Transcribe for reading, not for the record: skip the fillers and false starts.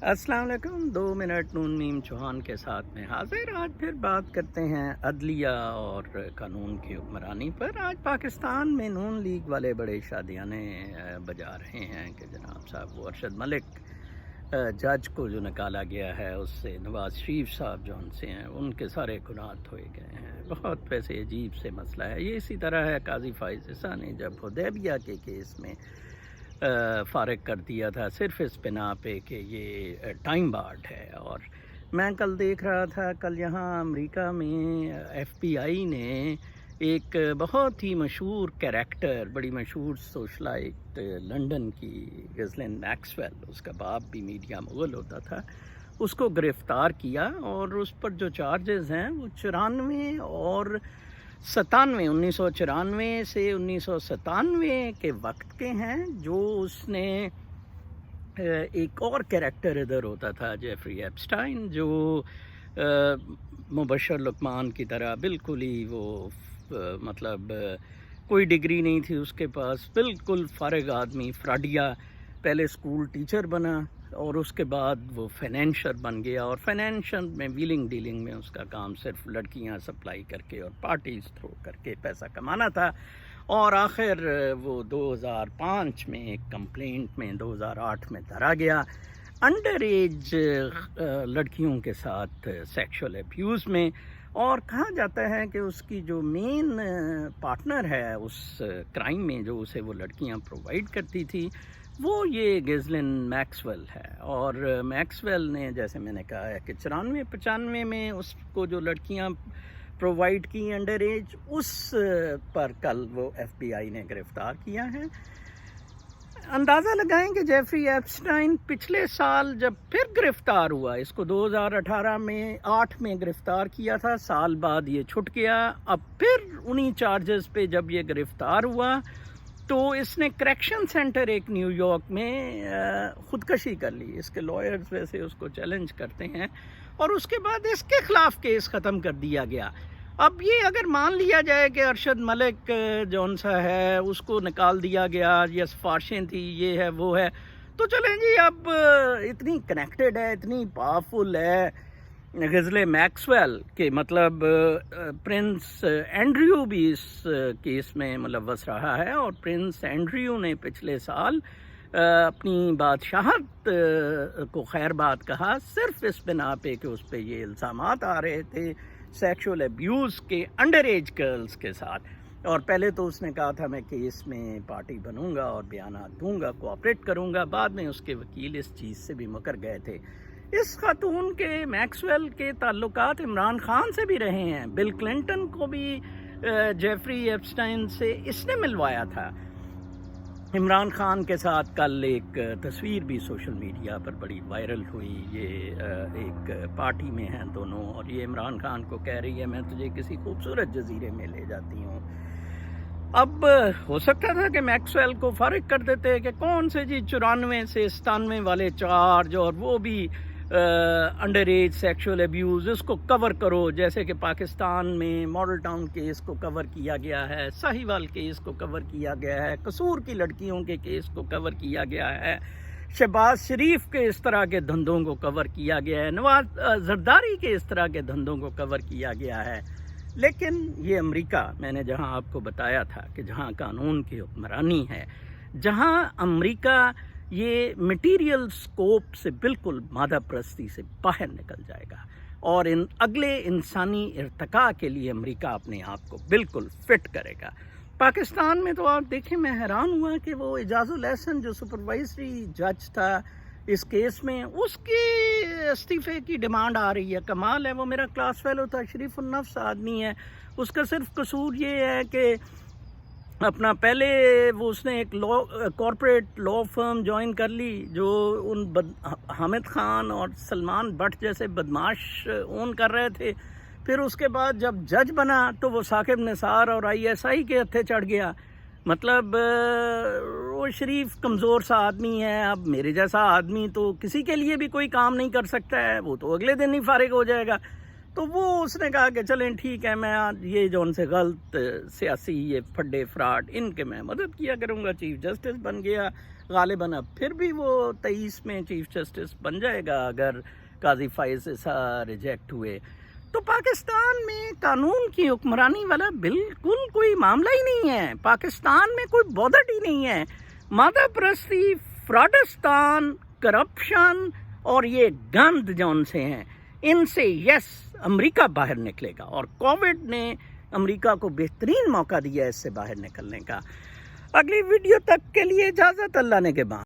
السلام علیکم 2 منٹ نون میم چوہان کے ساتھ میں حاضر. آج پھر بات کرتے ہیں عدلیہ اور قانون کی حکمرانی پر. آج پاکستان میں نون لیگ والے بڑے شادیانے بجا رہے ہیں کہ جناب صاحب وہ ارشد ملک جج کو جو نکالا گیا ہے اس سے نواز شریف صاحب جو ان سے ہیں ان کے سارے گناہ دھوئے گئے ہیں. بہت ویسے عجیب سے مسئلہ ہے یہ. اسی طرح ہے قاضی فائز عیسیٰ نے جب حدیبیہ کے کیس میں فارغ کر دیا تھا صرف اس بنا پہ کہ یہ ٹائم بارڈ ہے. اور میں کل دیکھ رہا تھا کل یہاں امریکہ میں ایف بی آئی نے ایک بہت ہی مشہور کیریکٹر, بڑی مشہور سوشلائٹ لنڈن کی غزلین میکسویل, اس کا باپ بھی میڈیا مغل ہوتا تھا, اس کو گرفتار کیا اور اس پر جو چارجز ہیں وہ 94 اور 97 1994 سے 1997 کے وقت کے ہیں. جو اس نے ایک اور کیریکٹر ادھر ہوتا تھا جیفری ایپسٹائن, جو مبشر لقمان کی طرح بالکل ہی وہ مطلب کوئی ڈگری نہیں تھی اس کے پاس, بالکل فارغ آدمی, فراڈیا. پہلے اسکول ٹیچر بنا اور اس کے بعد وہ فائنینشر بن گیا, اور فائنینشر میں ویلنگ ڈیلنگ میں اس کا کام صرف لڑکیاں سپلائی کر کے اور پارٹیز تھرو کر کے پیسہ کمانا تھا. اور آخر وہ 2005 میں ایک کمپلینٹ میں 2008 میں دھرا گیا انڈر ایج لڑکیوں کے ساتھ سیکشول ایبیوز میں. اور کہا جاتا ہے کہ اس کی جو مین پارٹنر ہے اس کرائم میں جو اسے وہ لڑکیاں پرووائڈ کرتی تھی وہ یہ غزلین میکسویل ہے. اور میکسویل نے جیسے میں نے کہا ہے کہ 94-95 میں اس کو جو لڑکیاں پرووائڈ کی انڈر ایج, اس پر کل وہ ایف بی آئی نے گرفتار کیا ہے. اندازہ لگائیں کہ جیفری ایپسٹائن پچھلے سال جب پھر گرفتار ہوا, اس کو 2018 میں 8 میں گرفتار کیا تھا, سال بعد یہ چھٹ گیا. اب پھر انہی چارجز پہ جب یہ گرفتار ہوا تو اس نے کریکشن سینٹر ایک نیو یارک میں خودکشی کر لی. اس کے لائرز ویسے اس کو چیلنج کرتے ہیں, اور اس کے بعد اس کے خلاف کیس ختم کر دیا گیا. اب یہ اگر مان لیا جائے کہ ارشد ملک جون سا ہے اس کو نکال دیا گیا, یہ سفارشیں تھی, یہ ہے وہ ہے, تو چلیں جی اب اتنی کنیکٹڈ ہے, اتنی پاورفل ہے غزل میکسویل کہ مطلب پرنس اینڈریو بھی اس کیس میں ملوث رہا ہے. اور پرنس اینڈریو نے پچھلے سال اپنی بادشاہت کو خیر بات کہا صرف اس بنا پہ کہ اس پہ یہ الزامات آ رہے تھے سیکشول ایبیوز کے انڈر ایج گرلز کے ساتھ. اور پہلے تو اس نے کہا تھا میں کیس میں پارٹی بنوں گا اور بیانات دوں گا, کوآپریٹ کروں گا. بعد میں اس کے وکیل اس چیز سے بھی مکر گئے تھے. اس خاتون کے میکسویل کے تعلقات عمران خان سے بھی رہے ہیں. بل کلنٹن کو بھی جیفری ایپسٹائن سے اس نے ملوایا تھا. عمران خان کے ساتھ کل ایک تصویر بھی سوشل میڈیا پر بڑی وائرل ہوئی. یہ ایک پارٹی میں ہیں دونوں, اور یہ عمران خان کو کہہ رہی ہے میں تجھے کسی خوبصورت جزیرے میں لے جاتی ہوں. اب ہو سکتا تھا کہ میکسویل کو فارغ کر دیتے کہ کون سے جی 94 سے 97 والے چارج, اور وہ بھی انڈر ایج سیکشول ایبیوز, اس کو کور کرو. جیسے کہ پاکستان میں ماڈل ٹاؤن کیس کو کور کیا گیا ہے, ساہیوال کیس کو کور کیا گیا ہے, قصور کی لڑکیوں کے کیس کو کور کیا گیا ہے, شہباز شریف کے اس طرح کے دھندوں کو کور کیا گیا ہے, نواز زرداری کے اس طرح کے دھندوں کو کور کیا گیا ہے. لیکن یہ امریکہ, میں نے جہاں آپ کو بتایا تھا کہ جہاں قانون کی حکمرانی ہے, جہاں امریکہ یہ مٹیریل سکوپ سے بالکل مادہ پرستی سے باہر نکل جائے گا, اور ان اگلے انسانی ارتقاء کے لیے امریکہ اپنے آپ کو بالکل فٹ کرے گا. پاکستان میں تو آپ دیکھیں, میں حیران ہوا کہ وہ اعجاز الاحسن جو سپروائزری جج تھا اس کیس میں, اس کی استعفے کی ڈیمانڈ آ رہی ہے. کمال ہے, وہ میرا کلاس فیلو تھا, شریف النفس آدمی ہے. اس کا صرف قصور یہ ہے کہ اپنا پہلے وہ اس نے ایک کارپوریٹ لا فرم جوائن کر لی جو ان حامد خان اور سلمان بٹ جیسے بدماش اون کر رہے تھے. پھر اس کے بعد جب جج بنا تو وہ ثاقب نثار اور ISI کے ہتھے چڑھ گیا. مطلب وہ شریف کمزور سا آدمی ہے. اب میرے جیسا آدمی تو کسی کے لیے بھی کوئی کام نہیں کر سکتا ہے, وہ تو اگلے دن ہی فارغ ہو جائے گا. تو وہ اس نے کہا کہ چلیں ٹھیک ہے, میں یہ جو ان سے غلط سیاسی یہ پھڈے فراڈ ان کے میں مدد کیا کروں گا. چیف جسٹس بن گیا, غالباً اب پھر بھی وہ 23 میں چیف جسٹس بن جائے گا اگر قاضی فائز عیسیٰ ریجیکٹ ہوئے. تو پاکستان میں قانون کی حکمرانی والا بالکل کوئی معاملہ ہی نہیں ہے. پاکستان میں کوئی بودھٹ ہی نہیں ہے. مادہ پرستی، فراڈستان، کرپشن اور یہ گند جون سے ہیں، ان سے یس امریکہ باہر نکلے گا، اور کووڈ نے امریکہ کو بہترین موقع دیا ہے اس سے باہر نکلنے کا. اگلی ویڈیو تک کے لیے اجازت، اللہ نے کے بعد.